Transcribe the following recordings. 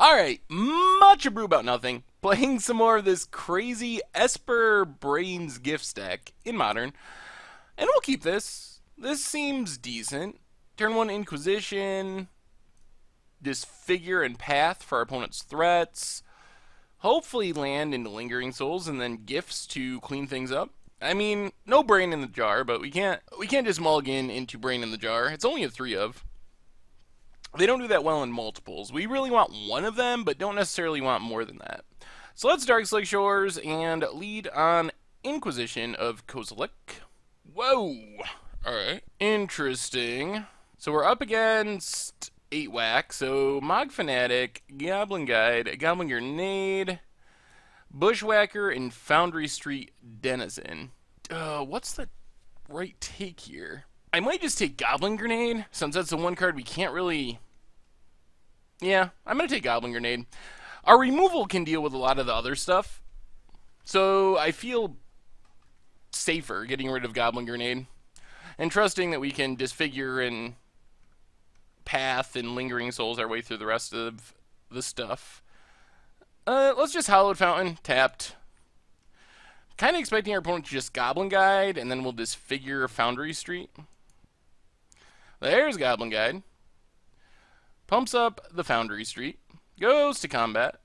Alright, much Abrew about nothing. Playing some more of this crazy Esper Brains gift deck in Modern. And we'll keep this. This seems decent. Turn 1 Inquisition. Disfigure and Path for our opponent's threats. Hopefully land into Lingering Souls and then gifts to clean things up. I mean, no Brain in the Jar, but we can't just mulligan into Brain in the Jar. It's only a 3 of. They don't do that well in multiples. We really want one of them, but don't necessarily want more than that. So let's Darkslick Shores and lead on Inquisition of Kozilek. Whoa! Alright. Interesting. So we're up against 8 whack. So Mog Fanatic, Goblin Guide, Goblin Grenade, Bushwhacker, and Foundry Street Denizen. What's the right take here? I might just take Goblin Grenade, since that's the one card we can't really... Yeah, I'm going to take Goblin Grenade. Our removal can deal with a lot of the other stuff, so I feel safer getting rid of Goblin Grenade, and trusting that we can disfigure and path and Lingering Souls our way through the rest of the stuff. Let's just Hallowed Fountain, tapped. Kind of expecting our opponent to just Goblin Guide, and then we'll disfigure Foundry Street. There's Goblin Guide. Pumps up the Foundry Street. Goes to combat.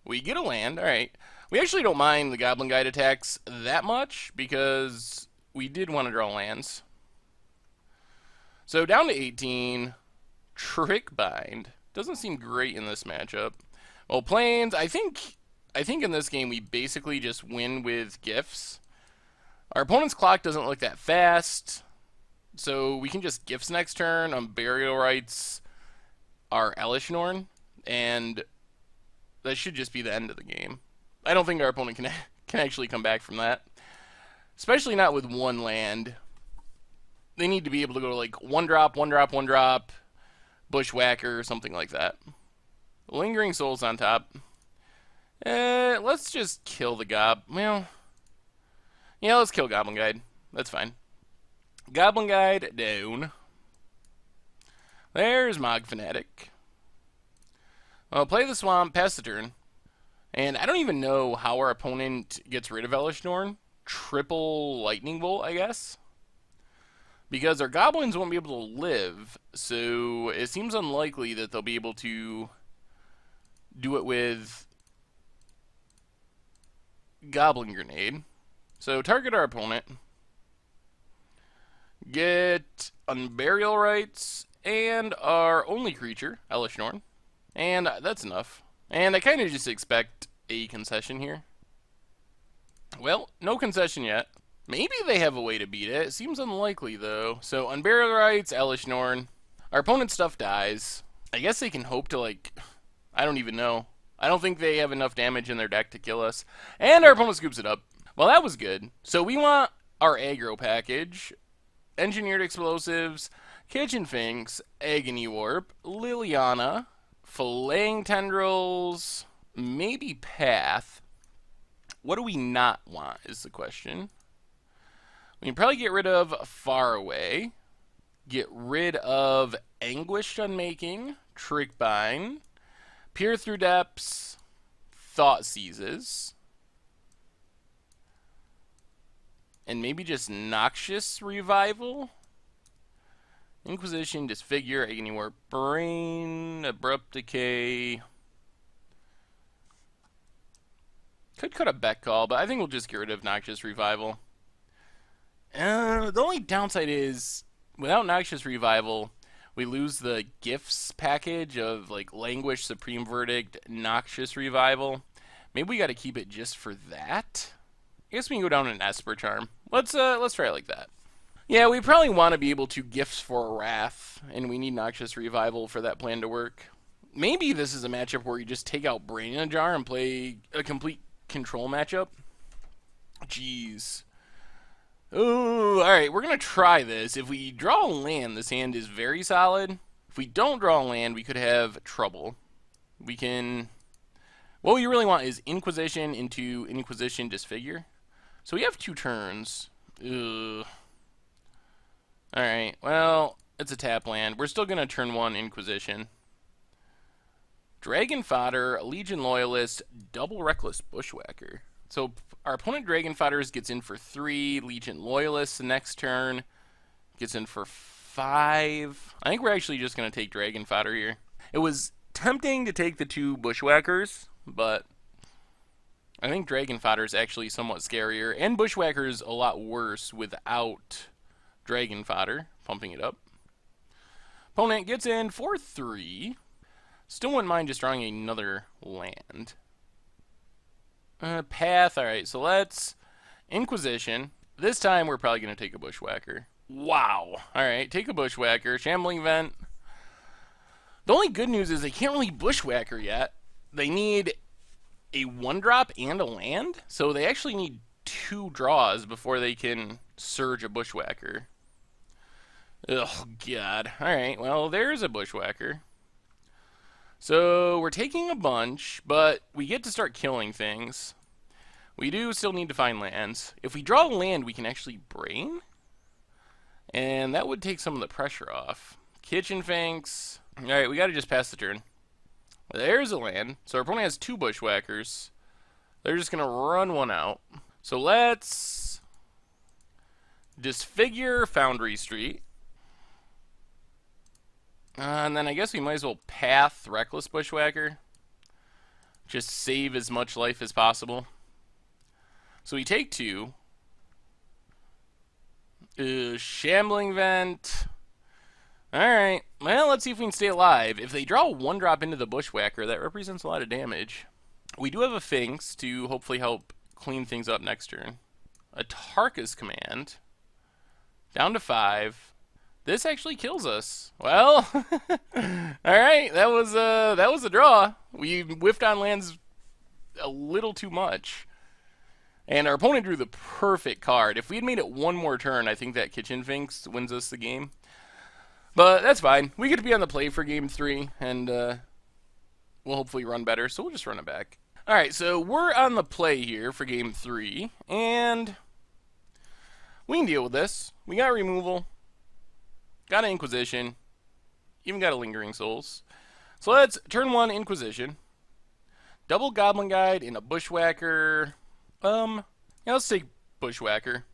We get a land. Alright. We actually don't mind the Goblin Guide attacks that much because we did want to draw lands. So down to 18. Trick Bind. Doesn't seem great in this matchup. Well, Plains, I think in this game we basically just win with gifts. Our opponent's clock doesn't look that fast. So we can just gifts next turn on Burial Rites our Elishnorn, and that should just be the end of the game. I don't think our opponent can actually come back from that. Especially not with one land. They need to be able to go to like 1-drop, 1-drop, 1-drop, Bushwhacker, something like that. Lingering Souls on top. Let's just kill the Gob. Well, yeah, let's kill Goblin Guide. That's fine. Goblin Guide down. There's Mog Fanatic. I'll play the Swamp, pass the turn. And I don't even know how our opponent gets rid of Elishnorn. Triple Lightning Bolt, I guess. Because our Goblins won't be able to live, so it seems unlikely that they'll be able to do it with Goblin Grenade. So target our opponent. Get Unburial Rites and our only creature, Elishnorn. And that's enough. And I kind of just expect a concession here. Well, no concession yet. Maybe they have a way to beat it. It seems unlikely, though. So, Unburial Rites, Elishnorn. Our opponent's stuff dies. I guess they can hope to, like... I don't even know. I don't think they have enough damage in their deck to kill us. And our opponent scoops it up. Well, that was good. So, we want our aggro package. Engineered Explosives, Kitchen Finks, Agony Warp, Liliana, Filleting Tendrils, maybe Path. What do we not want is the question. We can probably get rid of Far Away, get rid of Anguished Unmaking, Trick Bind, Peer Through Depths, Thought Seizes, and maybe just Noxious Revival. Inquisition, Disfigure, Agony Warp, Brain, Abrupt Decay. Could cut a Beck Call, but I think we'll just get rid of Noxious Revival. The only downside is, without Noxious Revival, we lose the gifts package of like Languish, Supreme Verdict, Noxious Revival. Maybe we got to keep it just for that. I guess we can go down an Esper Charm. Let's try it like that. Yeah, we probably want to be able to gifts for Wrath, and we need Noxious Revival for that plan to work. Maybe this is a matchup where you just take out Brain in a Jar and play a complete control matchup. Jeez. Ooh, alright, we're going to try this. If we draw a land, this hand is very solid. If we don't draw a land, we could have trouble. We can... What we really want is Inquisition into Inquisition Disfigure. So we have 2 turns. Ugh. Alright, well, it's a tap land. We're still going to turn 1 Inquisition. Dragon Fodder, Legion Loyalist, double Reckless Bushwhacker. So our opponent Dragon Fodders gets in for 3, Legion Loyalists the next turn gets in for 5. I think we're actually just going to take Dragon Fodder here. It was tempting to take the 2 Bushwhackers, but I think Dragon Fodder is actually somewhat scarier, and Bushwhacker's a lot worse without Dragon Fodder, pumping it up. Opponent gets in for 3. Still wouldn't mind just drawing another land. Path, alright, so let's Inquisition. This time we're probably going to take a Bushwhacker. Wow. Alright, take a Bushwhacker. Shambling Vent. The only good news is they can't really Bushwhacker yet. They need a 1-drop and a land, so they actually need 2 draws before they can surge a Bushwhacker. Oh, God. Alright, well, there's a Bushwhacker. So we're taking a bunch, but we get to start killing things. We do still need to find lands. If we draw a land, we can actually Brain, and that would take some of the pressure off. Kitchen Finks. Alright, we gotta just pass the turn. There's a land. So our opponent has 2 Bushwhackers. They're just gonna run one out. So let's Disfigure Foundry Street. And then I guess we might as well Path Reckless Bushwhacker. Just save as much life as possible. So we take 2. Shambling Vent. Alright, well, let's see if we can stay alive. If they draw a 1-drop into the Bushwhacker, that represents a lot of damage. We do have a Finks to hopefully help clean things up next turn. A Tarka's Command. Down to 5. This actually kills us. Well, alright, that was a draw. We whiffed on lands a little too much. And our opponent drew the perfect card. If we had made it one more turn, I think that Kitchen Finks wins us the game. But that's fine. We get to be on the play for game 3, and we'll hopefully run better, so we'll just run it back. Alright, so we're on the play here for game 3, and we can deal with this. We got removal, got an Inquisition, even got a Lingering Souls. So let's turn 1 Inquisition, double Goblin Guide and a Bushwhacker. Yeah, let's take Bushwhacker.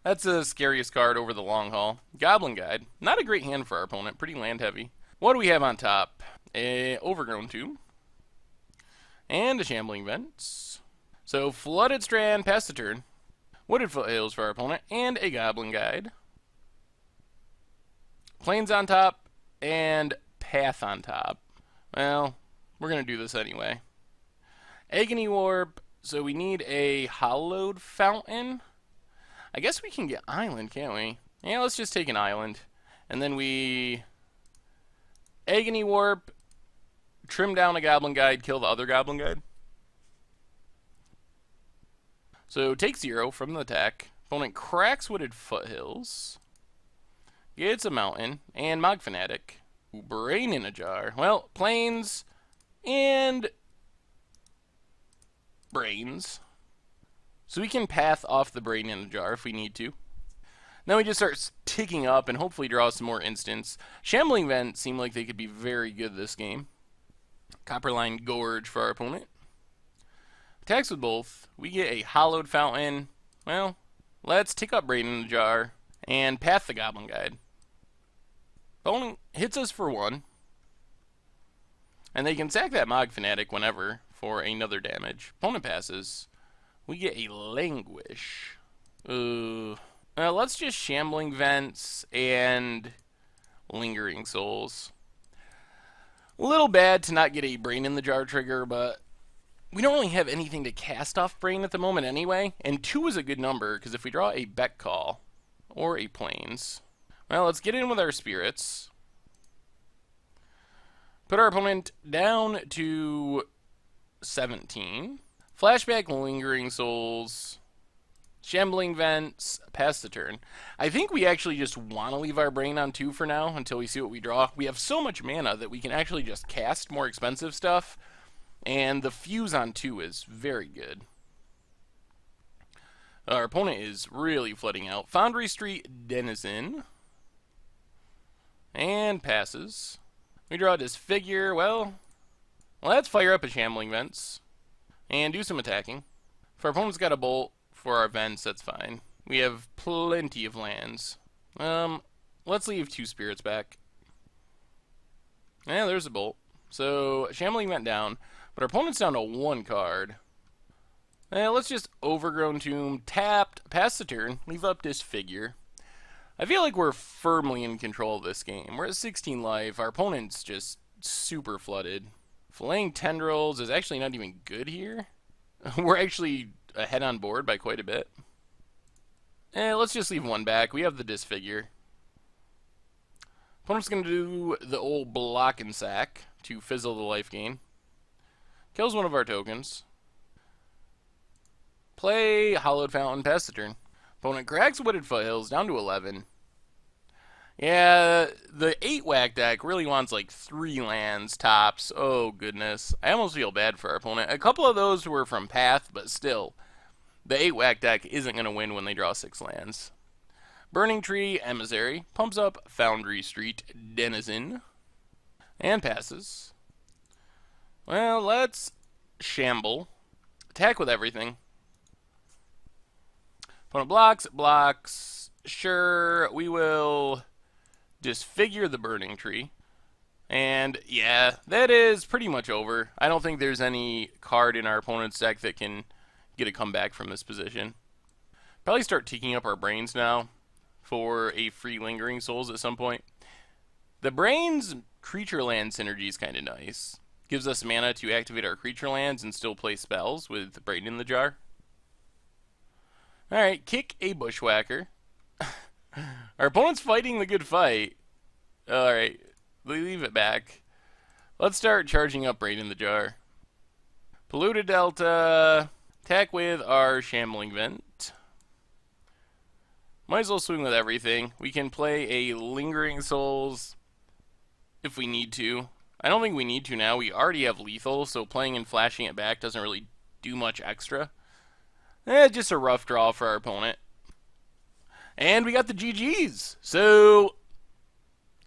That's the scariest card over the long haul. Goblin Guide. Not a great hand for our opponent. Pretty land heavy. What do we have on top? A Overgrown Tomb. And a Shambling Vents. So Flooded Strand, pass the turn. Wooded Foothills for our opponent. And a Goblin Guide. Plains on top. And Path on top. Well, we're going to do this anyway. Agony Warp. So we need a Hallowed Fountain. I guess we can get Island, can't we? Yeah, let's just take an Island. And then we Agony Warp, trim down a Goblin Guide, kill the other Goblin Guide. So take 0 from the attack. Opponent cracks Wooded Foothills. Gets a Mountain. And Mog Fanatic. Brain in a Jar. Well, Plains and Brains. So we can path off the Brain in a Jar if we need to. Then we just start ticking up and hopefully draw some more instants. Shambling Vent seem like they could be very good this game. Copperline Gorge for our opponent. Attacks with both. We get a Hallowed Fountain. Well, let's tick up Brain in a Jar and path the Goblin Guide. Opponent hits us for 1. And they can sack that Mog Fanatic whenever for another damage. Opponent passes. We get a Languish. Let's just Shambling Vents and Lingering Souls. A little bad to not get a Brain in the Jar trigger, but we don't really have anything to cast off Brain at the moment anyway. And 2 is a good number, because if we draw a Beck Call or a Plains, well, let's get in with our Spirits. Put our opponent down to 17. Flashback, Lingering Souls, Shambling Vents, pass the turn. I think we actually just want to leave our Brain on 2 for now until we see what we draw. We have so much mana that we can actually just cast more expensive stuff, and the Fuse on 2 is very good. Our opponent is really flooding out. Foundry Street, Denizen, and passes. We draw Disfigure. Well, Let's fire up a Shambling Vents and do some attacking. If our opponent's got a bolt for our vents, that's fine. We have plenty of lands. Let's leave 2 spirits back. Yeah, there's a bolt. So Shambling Vent down, but our opponent's down to 1 card. Let's just Overgrown Tomb, tapped, pass the turn, leave up Disfigure. I feel like we're firmly in control of this game. We're at 16 life. Our opponent's just super flooded. Filleting Tendrils is actually not even good here. We're actually ahead on board by quite a bit. Let's just leave 1 back. We have the Disfigure. Opponent's going to do the old Block and Sack to fizzle the life gain. Kills one of our tokens. Play Hallowed Fountain, pass the turn. Opponent cracks Wooded Foothills down to 11. Yeah, the 8-whack deck really wants like 3 lands tops. Oh, goodness. I almost feel bad for our opponent. A couple of those were from Path, but still. The 8-whack deck isn't going to win when they draw 6 lands. Burning Tree, Emissary. Pumps up Foundry Street, Denizen. And passes. Well, let's Shamble. Attack with everything. Opponent blocks. Sure, we will Disfigure the Burning Tree. And yeah, that is pretty much over. I don't think there's any card in our opponent's deck that can get a comeback from this position. Probably start taking up our Brains now for a free Lingering Souls at some point. The Brains creature land synergy is kind of nice. Gives us mana to activate our creature lands and still play spells with Brain in the Jar. Alright, kick a Bushwhacker. Our opponent's fighting the good fight. Alright, leave it back. Let's start charging up Brain in the Jar. Polluted Delta. Attack with our Shambling Vent. Might as well swing with everything. We can play a Lingering Souls if we need to. I don't think we need to now. We already have Lethal, so playing and flashing it back doesn't really do much extra. Just a rough draw for our opponent. And we got the GGs. So,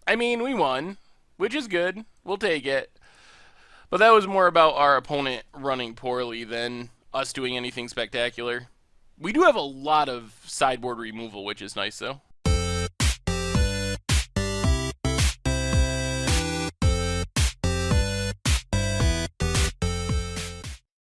I mean, we won, which is good. We'll take it. But that was more about our opponent running poorly than us doing anything spectacular. We do have a lot of sideboard removal, which is nice, though.